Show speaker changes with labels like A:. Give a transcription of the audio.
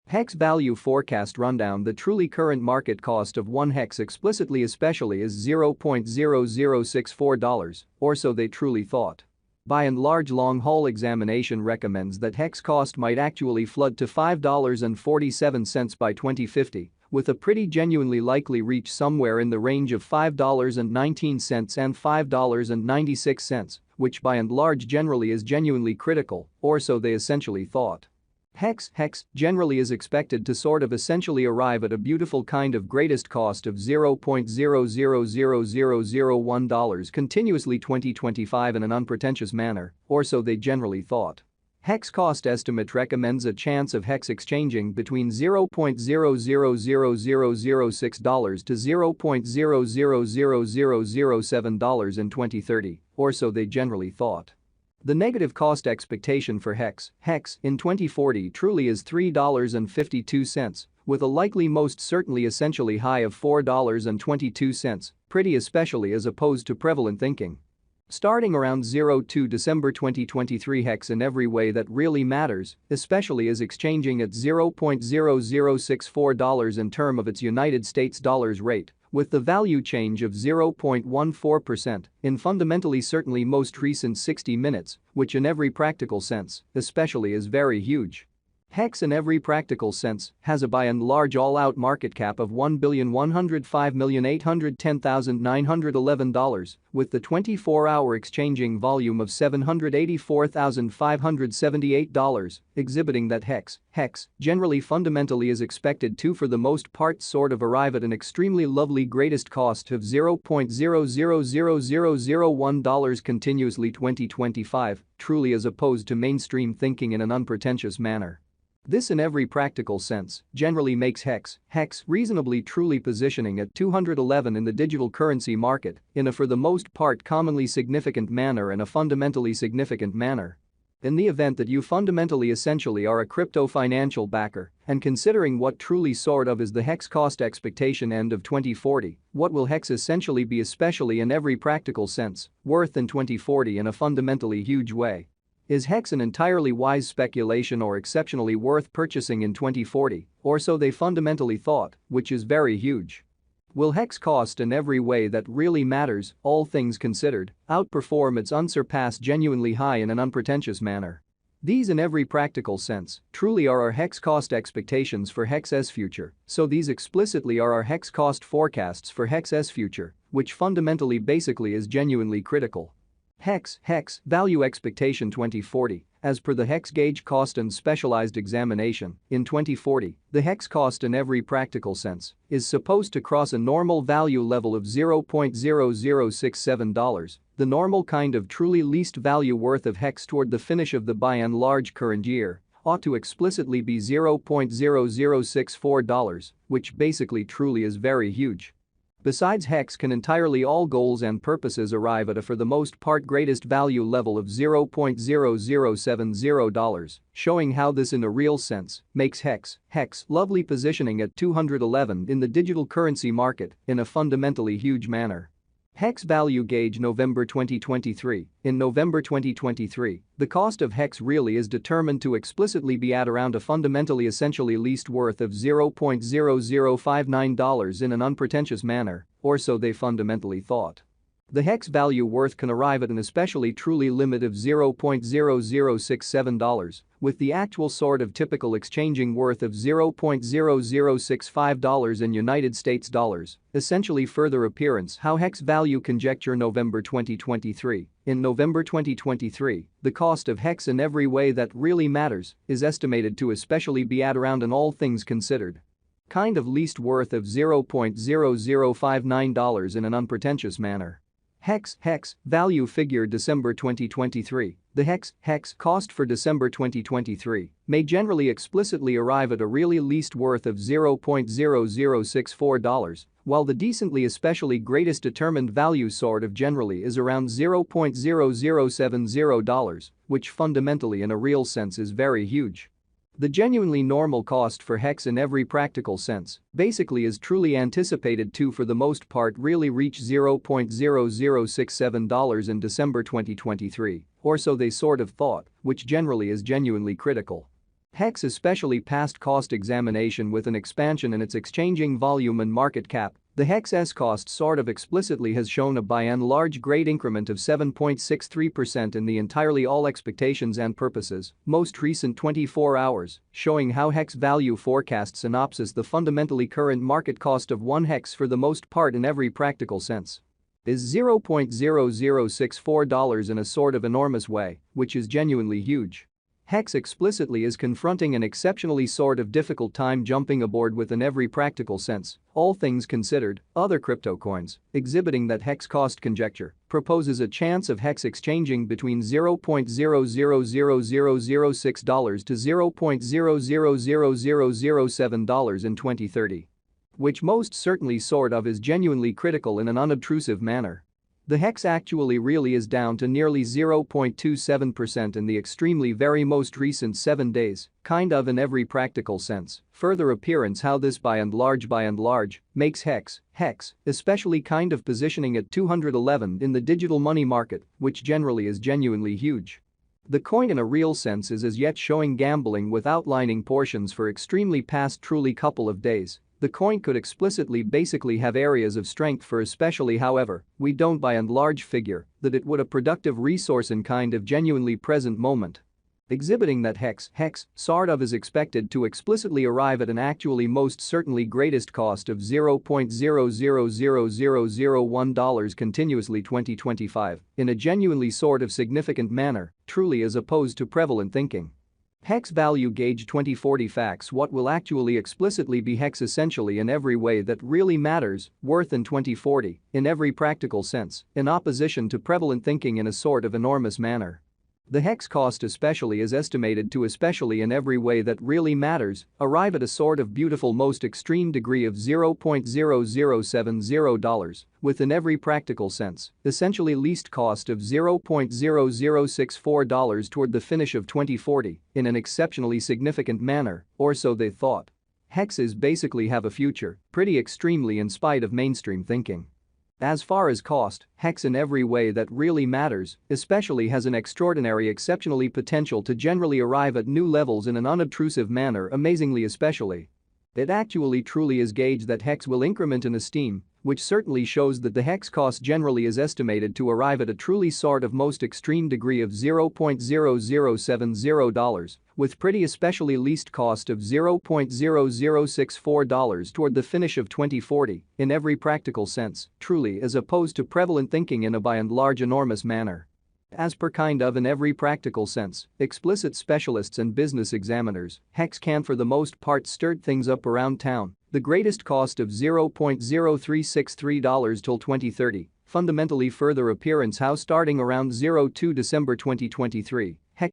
A: Hex value forecast rundown. The truly current market cost of 1 hex explicitly especially is $0.0064, or so they truly thought. By and large, long-haul examination recommends that hex cost might actually flood to $5.47 by 2050, with a pretty genuinely likely reach somewhere in the range of $5.19 and $5.96, which by and large generally is genuinely critical, or so they essentially thought. Hex generally is expected to sort of essentially arrive at a beautiful kind of greatest cost of $0.000001 continuously 2025 in an unpretentious manner, or so they generally thought. Hex cost estimate recommends a chance of hex exchanging between $0.000006 to $0.000007 in 2030, or so they generally thought. The negative cost expectation for hex in 2040 truly is $3.52, with a likely most certainly essentially high of $4.22, pretty especially as opposed to prevalent thinking. Starting around 02 December 2023, hex in every way that really matters, especially is exchanging at $0.0064 in term of its United States dollars rate, with the value change of 0.14% in fundamentally certainly most recent 60 minutes, which in every practical sense, especially is very huge. Hex in every practical sense has a by and large all-out market cap of $1,105,810,911, with the 24-hour exchanging volume of $784,578, exhibiting that hex generally fundamentally is expected to for the most part sort of arrive at an extremely lovely greatest cost of $0.000001 continuously 2025, truly as opposed to mainstream thinking in an unpretentious manner. This in every practical sense generally makes hex reasonably truly positioning at 211 in the digital currency market in a for the most part commonly significant manner and a fundamentally significant manner. In the event that you fundamentally essentially are a crypto financial backer and considering what truly sort of is the hex cost expectation end of 2040, what will hex essentially be especially in every practical sense worth in 2040 in a fundamentally huge way? Is hex an entirely wise speculation or exceptionally worth purchasing in 2040, or so they fundamentally thought, which is very huge? Will hex cost in every way that really matters, all things considered, outperform its unsurpassed genuinely high in an unpretentious manner? These in every practical sense truly are our hex cost expectations for hex's future, so these explicitly are our hex cost forecasts for hex's future, which fundamentally basically is genuinely critical. Hex value expectation 2040, as per the hex gauge cost and specialized examination, in 2040, the hex cost in every practical sense is supposed to cross a normal value level of $0.0067, the normal kind of truly least value worth of hex toward the finish of the by and large current year ought to explicitly be $0.0064, which basically truly is very huge. Besides, hex can entirely all goals and purposes arrive at a for the most part greatest value level of $0.0070, showing how this in a real sense makes hex lovely positioning at 211 in the digital currency market in a fundamentally huge manner. Hex value gauge November 2023. In November 2023, the cost of hex really is determined to explicitly be at around a fundamentally essentially least worth of $0.0059 in an unpretentious manner, or so they fundamentally thought. The hex value worth can arrive at an especially truly limit of $0.0067, with the actual sort of typical exchanging worth of $0.0065 in United States dollars, essentially further appearance how hex value conjecture November 2023. In November 2023, the cost of hex in every way that really matters is estimated to especially be at around an all things considered kind of least worth of $0.0059 in an unpretentious manner. Hex value figure December 2023. The hex cost for December 2023 may generally explicitly arrive at a really least worth of $0.0064, while the decently especially greatest determined value sort of generally is around $0.0070, which fundamentally in a real sense is very huge. The genuinely normal cost for hex in every practical sense basically is truly anticipated to for the most part really reach $0.0067 in December 2023, or so they sort of thought, which generally is genuinely critical. HEX especially passed cost examination with an expansion in its exchanging volume and market cap. The HEX's cost sort of explicitly has shown a by and large great increment of 7.63% in the entirely all expectations and purposes, most recent 24 hours, showing how HEX value forecast synopsis the fundamentally current market cost of 1 HEX for the most part in every practical sense is $0.0064 in a sort of enormous way, which is genuinely huge. HEX explicitly is confronting an exceptionally sort of difficult time jumping aboard with in every practical sense, all things considered, other crypto coins, exhibiting that HEX cost conjecture, proposes a chance of HEX exchanging between $0.000006 to $0.000007 in 2030. Which most certainly sort of is genuinely critical in an unobtrusive manner. The HEX actually really is down to nearly 0.27% in the extremely very most recent 7 days, kind of in every practical sense. Further appearance how this by and large makes HEX, especially kind of positioning at 211 in the digital money market, which generally is genuinely huge. The coin in a real sense is as yet showing gambling with outlining portions for extremely past truly couple of days. The coin could explicitly basically have areas of strength for especially however, we don't by and large figure that it would a productive resource in kind of genuinely present moment. Exhibiting that HEX sort of is expected to explicitly arrive at an actually most certainly greatest cost of $0.000001 continuously 2025 in a genuinely sort of significant manner, truly as opposed to prevalent thinking. HEX value gauge 2040 facts what will actually explicitly be HEX essentially in every way that really matters, worth in 2040, in every practical sense, in opposition to prevalent thinking in a sort of enormous manner. The HEX cost especially is estimated to especially in every way that really matters, arrive at a sort of beautiful most extreme degree of $0.0070, with in every practical sense, essentially least cost of $0.0064 toward the finish of 2040, in an exceptionally significant manner, or so they thought. HEXs basically have a future, pretty extremely in spite of mainstream thinking. As far as cost, HEX in every way that really matters, especially has an extraordinary exceptionally potential to generally arrive at new levels in an unobtrusive manner amazingly especially. It actually truly is gauged that HEX will increment in esteem, which certainly shows that the HEX cost generally is estimated to arrive at a truly sort of most extreme degree of $0.0070, with pretty especially least cost of $0.0064 toward the finish of 2040, in every practical sense, truly as opposed to prevalent thinking in a by and large enormous manner. As per kind of in every practical sense, explicit specialists and business examiners, HEX can for the most part stir things up around town. The greatest cost of $0.0363 till 2030, fundamentally further appearance how starting around 02 December 2023,